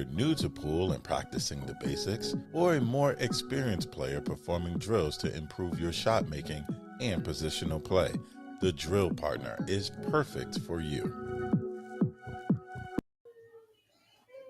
you're new to pool and practicing the basics, or a more experienced player performing drills to improve your shot making and positional play, the Drill Partner is perfect for you.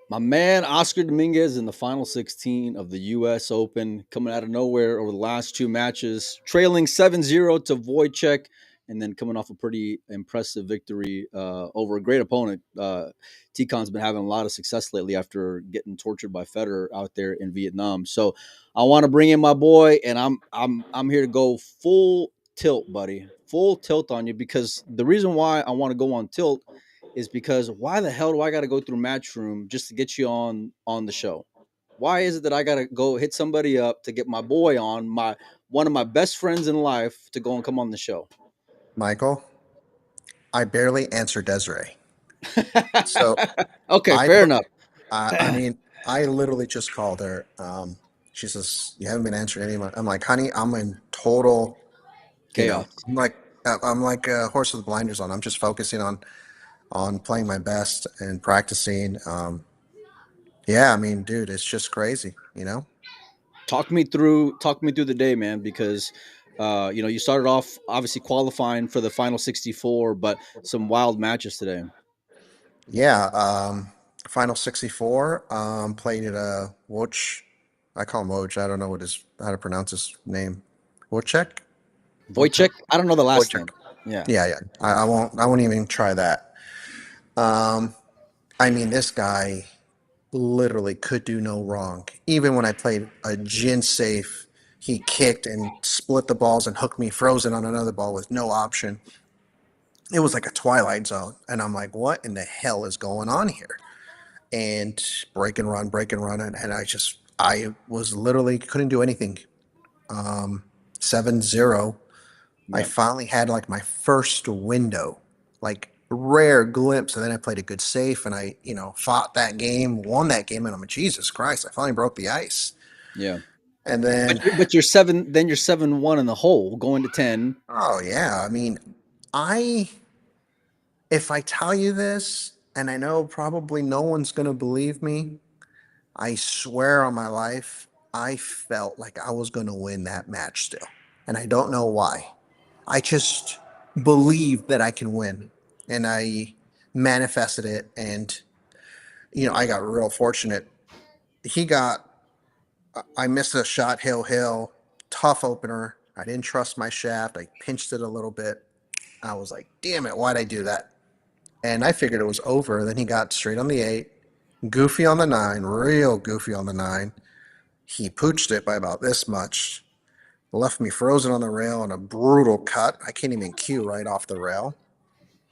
My man Oscar Dominguez in the final 16 of the U.S. Open, coming out of nowhere over the last two matches, trailing 7-0 to Wojciech, and then coming off a pretty impressive victory over a great opponent. Ticon's been having a lot of success lately after getting tortured by Federer out there in Vietnam. So I want to bring in my boy, and I'm here to go full tilt, buddy, full tilt on you, because the reason why I want to go on tilt is because why the hell do I got to go through Matchroom just to get you on the show? Why is it that I got to go hit somebody up to get my boy on, my one of my best friends in life, to go and come on the show? Michael, I barely answer Desiree. So Okay, I fair put, enough. I mean, I literally just called her. She says, "You haven't been answering anyone." I'm like, "Honey, I'm in total, you know, Chaos. I'm like a horse with blinders on. I'm just focusing on playing my best and practicing. Yeah, I mean, dude, it's just crazy, you know." Talk me through the day, man, because you started off obviously qualifying for the final 64, but some wild matches today. Yeah, Final 64. Played at Woj. I call him Woj. I don't know how to pronounce his name. Wojciech? Wojciech? Wojciech, I don't know the last Wojciech. name. Yeah. Yeah, yeah. I won't even try that. Um, I mean, this guy literally could do no wrong. Even when I played a gin safe, he kicked and split the balls and hooked me frozen on another ball with no option. It was like a twilight zone, and I'm like, what in the hell is going on here? And break and run, and I was literally couldn't do anything. 7-0. I Yeah. finally had like my first window, like rare glimpse, and then I played a good safe, and I fought that game, won that game, and I'm like, Jesus Christ, I finally broke the ice. Yeah. And But then, you're 7-1 in the hole, going to 10. oh yeah, I mean, I if I tell you this, and I know probably no one's gonna believe me, I swear on my life, I felt like I was gonna win that match still, and I don't know why. I just believe that I can win, and I manifested it. And I got real fortunate. He got, I missed a shot, hill, tough opener. I didn't trust my shaft. I pinched it a little bit. I was like, damn it, why'd I do that? And I figured it was over. Then he got straight on the eight, goofy on the nine, real goofy on the nine. He pooched it by about this much, left me frozen on the rail in a brutal cut. I can't even cue right off the rail.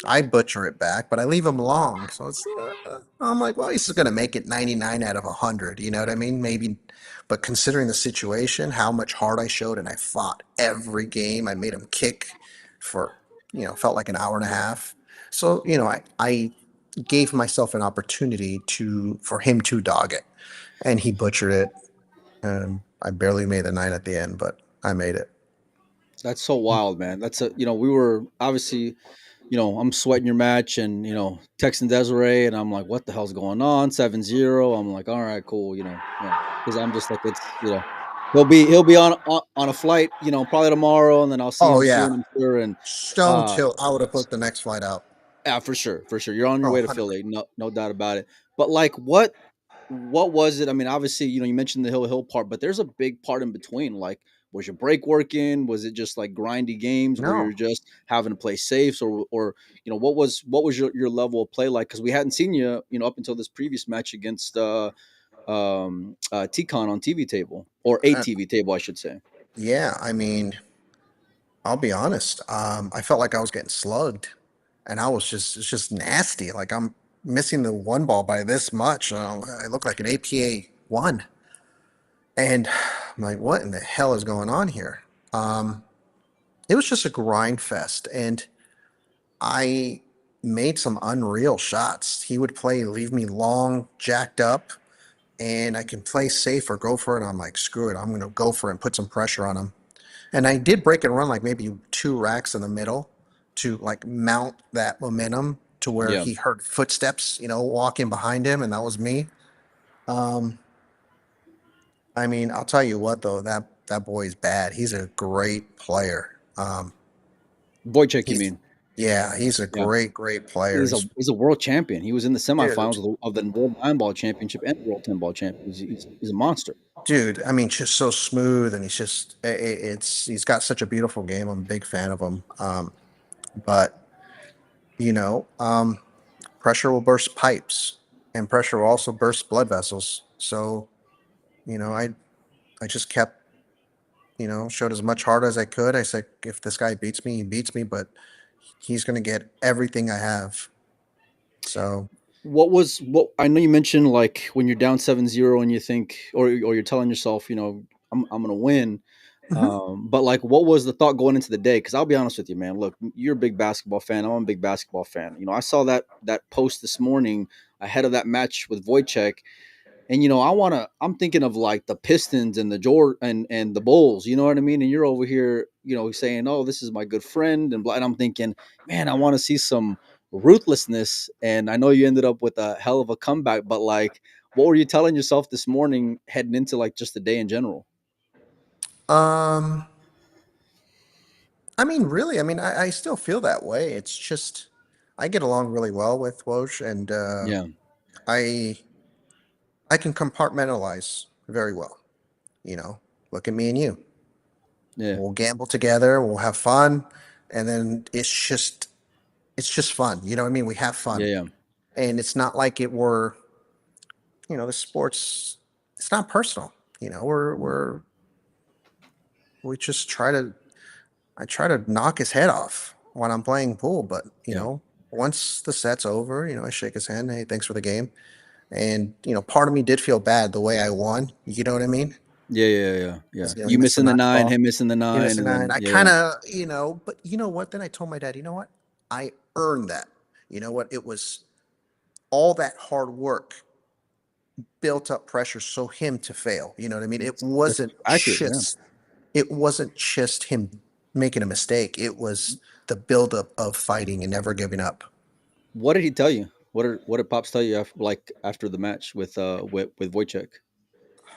I butcher it back, but I leave him long. So I'm like, well, he's just going to make it 99 out of 100. You know what I mean? Maybe, but considering the situation, how much heart I showed, and I fought every game. I made him kick for, felt like an hour and a half. So, I gave myself an opportunity for him to dog it, and he butchered it. I barely made the nine at the end, but I made it. That's so wild, man. We were obviously, I'm sweating your match and, texting Desiree, and I'm like, what the hell's going on? 7-0. I'm like, all right, cool. Cause I'm just like, he'll be on a flight, probably tomorrow. And then I'll see Oh him yeah, soon, I'm sure. And, stone uh, chill. I would have booked the next flight out. yeah, for sure. For sure. You're on your Oh, way to 100. Philly. No doubt about it. But like, what was it? I mean, obviously, you mentioned the hill part, but there's a big part in between. Like, was your break working? Was it just like grindy games where No, you're just having to play safes, or what was your level of play like? Because we hadn't seen you, up until this previous match against Ticon on TV table, or a uh, TV table, I should say. yeah. I mean, I'll be honest. I felt like I was getting slugged, and it's just nasty. Like I'm missing the one ball by this much. I look like an APA one, and I'm like, what in the hell is going on here? Um, it was just a grind fest, and I made some unreal shots. He would leave me long, jacked up, and I can play safe or go for it. I'm like, screw it, I'm gonna go for it and put some pressure on him. And I did break and run like maybe two racks in the middle to like mount that momentum to where Yeah. he heard footsteps, walking behind him, and that was me. Um, I mean, I'll tell you what though, that boy's bad. He's a great player. Wojciech, you He's mean? yeah, he's a Yeah. great player. He's a world champion. He was in the Dude, semifinals of the World Nine Ball Championship and the World 10 Ball Championship. He's a monster. dude. I mean, just so smooth, and he's just it's he's got such a beautiful game. I'm a big fan of him. But you know, pressure will burst pipes, and pressure will also burst blood vessels. So you know, I just kept showed as much heart as I could. I said, if this guy beats me, he beats me, but he's going to get everything I have. So, What I know you mentioned, like when you're down 7-0 and you think, or you're telling yourself, I'm gonna win. mhm. But like, what was the thought going into the day? Because I'll be honest with you, man. Look, you're a big basketball fan. I'm a big basketball fan. I saw that post this morning ahead of that match with Wojciech, and I'm thinking of like the Pistons and the and the Bulls, you know what I mean? And you're over here, saying, "Oh, this is my good friend," and blah. And I'm thinking, man, I want to see some ruthlessness. And I know you ended up with a hell of a comeback, but like, what were you telling yourself this morning heading into like just the day in general? um, I mean, really, I mean, I still feel that way. It's just I get along really well with Woj, and Yeah, I I can compartmentalize very well. You know, look at me and you. yeah, We'll gamble together. We'll have fun, and then it's just fun. You know what I mean? We have yeah, fun, yeah, and it's not like it were the sports. It's not personal. You know, we just try to I try to knock his head off when I'm playing pool, but yeah, once the set's over, I shake his hand. Hey, thanks for the game. And part of me did feel bad the way I won. You know what I mean? yeah, yeah, yeah, yeah. Because he You missed the missing the nine nine, ball. him missing the He nine, missed the and nine. then I yeah, kind of, but you know what? Then I told my dad, you know what? I earned that. You know what? It was all that hard work built up pressure so him to fail. You know what I mean? that's accurate. Yeah. It wasn't just him making a mistake. It was the buildup of fighting and never giving up. What did he tell you? What did Pops tell you after the match with Wojciech?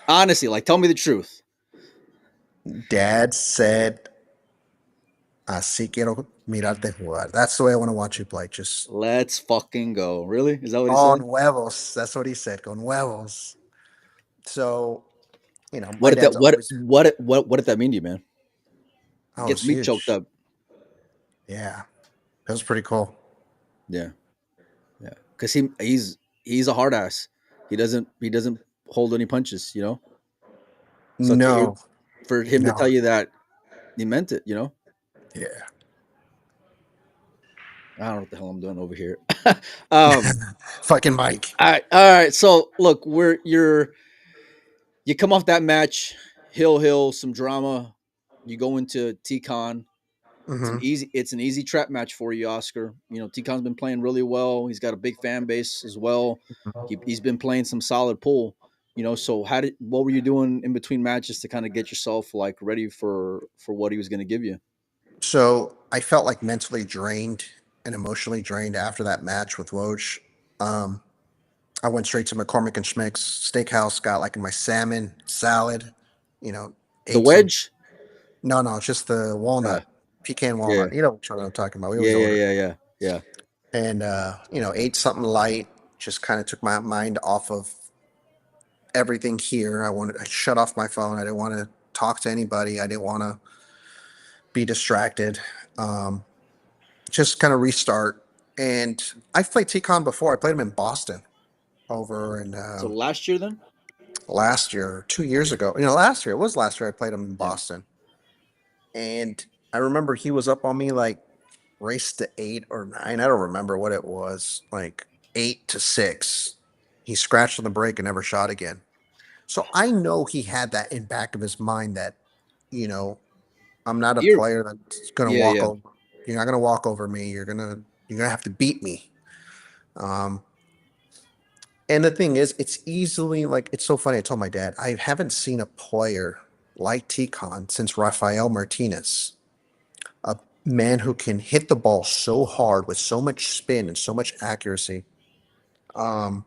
Honestly, like tell me the truth. Dad said, "Así quiero mirarte jugar." That's the way I want to watch you play. Just Let's fucking go. Really? Is that what he con said? huevos. That's what he said. Con huevos. So What my did that dad's always what did that mean to you, man? It oh, gets it's me choked huge. up. Yeah, that was pretty cool. Yeah, yeah. Because he's a hard ass. He doesn't hold any punches. So No, for him to tell no, you that he meant it. yeah. I don't know what the hell I'm doing over here. um. Fucking Mike. All right. So look, you come off that match, Hill, some drama. You go into T-Con. Hmm. It's an easy trap match for you, Oscar. T-Con's been playing really well. He's got a big fan base as well. He's been playing some solid pool. So what were you doing in between matches to kind of get yourself like ready for what he was going to give you? So I felt like mentally drained and emotionally drained after that match with Woj. Um, I went straight to McCormick and Schmick's Steakhouse, got like my salmon salad, you know, The ate some. wedge? No, no, it's just the Uh, walnut, pecan yeah. walnut. You know what I'm talking about. We Yeah, always yeah, order. yeah, yeah. Yeah. And, ate something light, just kind of took my mind off of everything here. I shut off my phone. I didn't want to talk to anybody. I didn't want to be distracted. Um, just kind of restart. And I've played TCon before. I played him in Boston over in So last year then? last year, 2 years ago. Last year, it was last year I played him in Yeah. Boston. And I remember he was up on me like race to 8 or 9. I don't remember what it was, like 8-6. He scratched on the brake and never shot again. So I know he had that in back of his mind that, you know, I'm not a You're player that's gonna Yeah, walk yeah. over. You're not gonna walk over me. You're gonna have to beat me. Um, and the thing is, it's easily like it's so funny. I told my dad I haven't seen a player like Ticon since Rafael Martinez, a man who can hit the ball so hard with so much spin and so much accuracy. Um,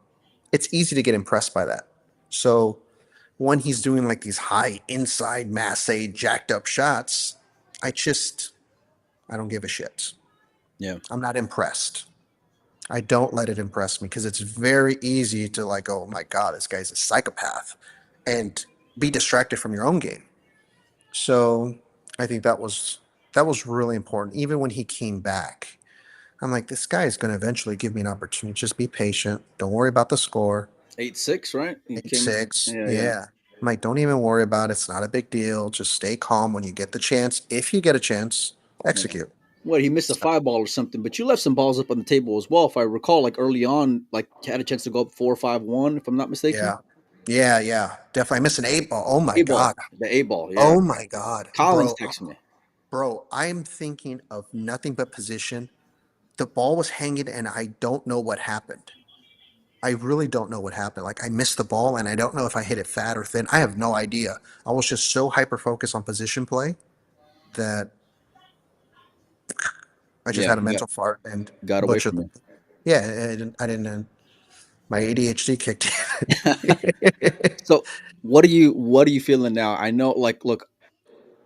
it's easy to get impressed by that. So when he's doing like these high inside masse jacked up shots, I just I don't give a shit. Yeah. I'm not impressed. I don't let it impress me because it's very easy to like, oh my god, this guy's a psychopath, and be distracted from your own game. So I think that was really important. Even when he came back, I'm like, this guy is going to eventually give me an opportunity. Just be patient. Don't worry about the score. 8-6, right? He Eight came. six, Yeah, yeah, yeah. I'm like, don't even worry about it. It's not a big deal. Just stay calm when you get the chance. If you get a chance, yeah. execute. What, he missed a So, 5 ball or something, but you left some balls up on the table as well. If I recall, like early on, like had a chance to go up 4-5-1, if I'm not mistaken. yeah, yeah. Definitely, I missed an eight ball. Oh my A ball, god. the A ball, yeah. Oh my god, Collins texted me. bro. I'm thinking of nothing but position. The ball was hanging, and I don't know what happened. I really don't know what happened. Like I missed the ball, and I don't know if I hit it fat or thin. I have no idea. I was just so hyper focused on position play that I just Yeah, had a he mental fart and got away butchered from the. you. Yeah, I didn't. My ADHD kicked in. So what are you feeling now? I know, like, look,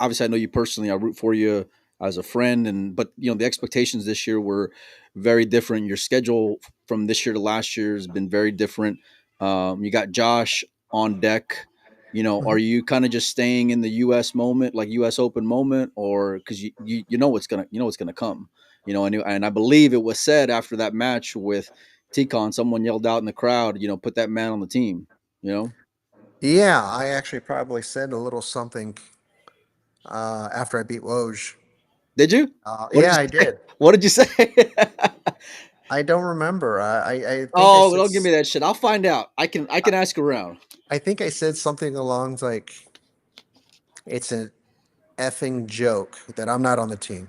obviously I know you personally. I root for you as a friend, and but the expectations this year were very different. Your schedule from this year to last year has been very different. You got Josh on deck. Are Mhm. you kind of just staying in the U.S. moment, like U.S. Open moment, or because you know what's gonna come. And I believe it was said after that match with Ticon, someone yelled out in the crowd, put that man on the team. You know, Yeah, I actually probably said a little something after I beat Woj. did you? What did Yeah, you I say? did. What did you say? I don't remember. I think I Oh, said don't give me that shit. I'll find out. I can ask around. I think I said something along like it's an effing joke that I'm not on the team,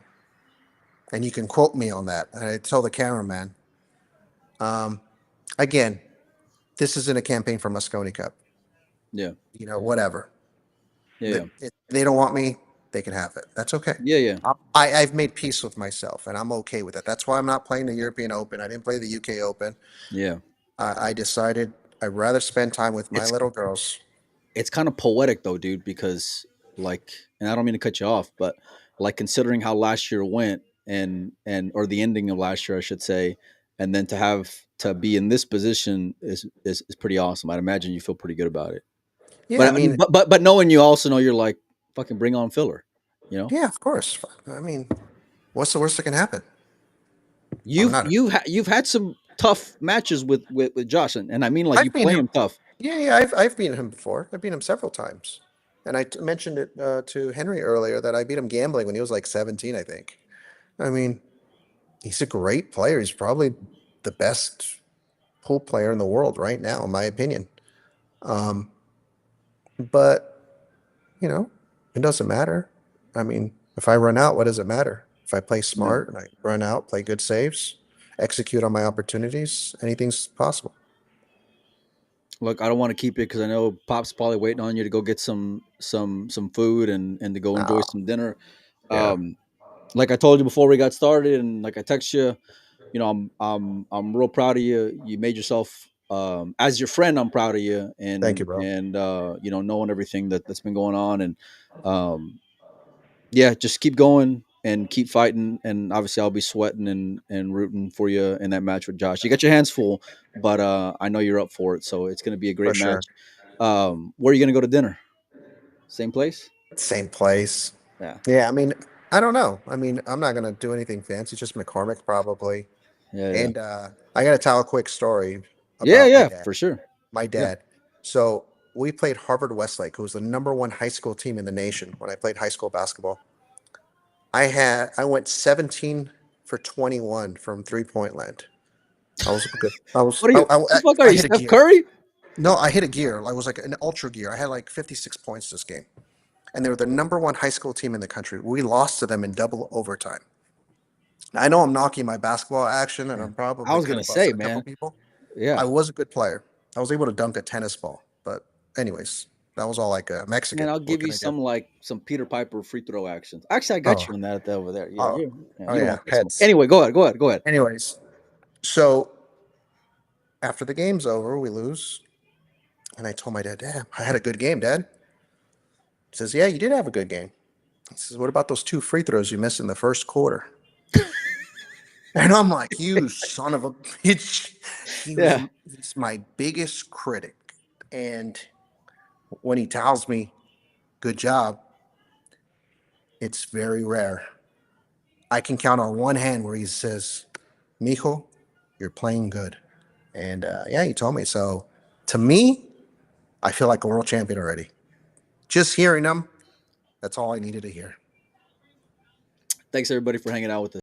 and you can quote me on that. And I tell the cameraman, um, again, this isn't a campaign for Moscone Cup. Yeah, Whatever. yeah, yeah, If they don't want me, they can have it. That's okay. yeah, yeah, I've made peace with myself, and I'm okay with it. That's why I'm not playing the European Open. I didn't play the UK Open. yeah. I decided I'd rather spend time with my It's little girls. it's kind of poetic though, dude, because like, and I don't mean to cut you off, but like considering how last year went and or the ending of last year, I should say, and then to be in this position is pretty awesome. I'd imagine you feel pretty good about it. Yeah, I But I mean, mean, but knowing you also know you're like fucking bring on filler. You know, yeah, of course. I mean, what's the worst that can happen? I'm you've not. you've ha- you've had some tough matches with Josh, and I mean like you I've beaten play him. him tough. Yeah. I've beaten him before. I've beaten him several times, and mentioned it to Henry earlier that I beat him gambling when he was like 17, I think. I mean, he's a great player. He's probably the best pool player in the world right now, in my opinion. Um, but it doesn't matter. I mean, if I run out, what does it matter? If I play Yeah. smart and I run out, play good saves, execute on my opportunities, anything's possible. Look, I don't want to keep it because I know Pop's probably waiting on you to go get some food and to go enjoy Oh, some dinner. yeah. Um, like I told you before we got started, and like I text you, I'm real proud of you. You made yourself as your friend. I'm proud of you, Thank and you, bro. and knowing everything that's been going on, and um, yeah, just keep going and keep fighting. And obviously, I'll be sweating and rooting for you in that match with Josh. You got your hands full, but I know you're up for it, so it's going to be a For great sure. match. Where are you going to go to dinner? Same place? Same place. Yeah, Yeah, I mean, I don't know. I mean, I'm not gonna do anything fancy, just McCormick probably. yeah, yeah, And I gotta tell a quick story yeah, about my yeah, dad. for sure. My Yeah, dad. So we played Harvard Westlake, who was the number one high school team in the nation when I played high school basketball. I went 17 for 21 from 3-point land. I was good. I was what are you? The fuck are I you, hit a Steph gear. Curry? No, I hit a gear. I was like an ultra gear. I had like 56 points this game. And they were the number one high school team in the country. We lost to them in double overtime. I know I'm knocking my basketball action and Yeah. I'm I probably was kind gonna of say, busting a couple man. people. I Yeah, was a good player. I was able to dunk a tennis ball. But anyways, that was all like man. Mexican. I'll What give can you I do? some Peter Piper free throw actions. Actually, I got Oh, you on that over there. Yeah, oh, you don't yeah, want that smoke. heads. Anyway, go ahead, go ahead, go ahead. Anyways, so after the game's over, we lose. And I told my dad, Dad, I had a good game, Dad. He says, yeah, you did have a good game. He says, what about those 2 free throws you missed in the first quarter? And I'm like, you son of a bitch. He's my biggest critic. And when he tells me, good job, it's very rare. I can count on one hand where he says, Mijo, you're playing good. And yeah, he told me. So to me, I feel like a world champion already. Just hearing them, that's all I needed to hear. Thanks everybody for hanging out with us.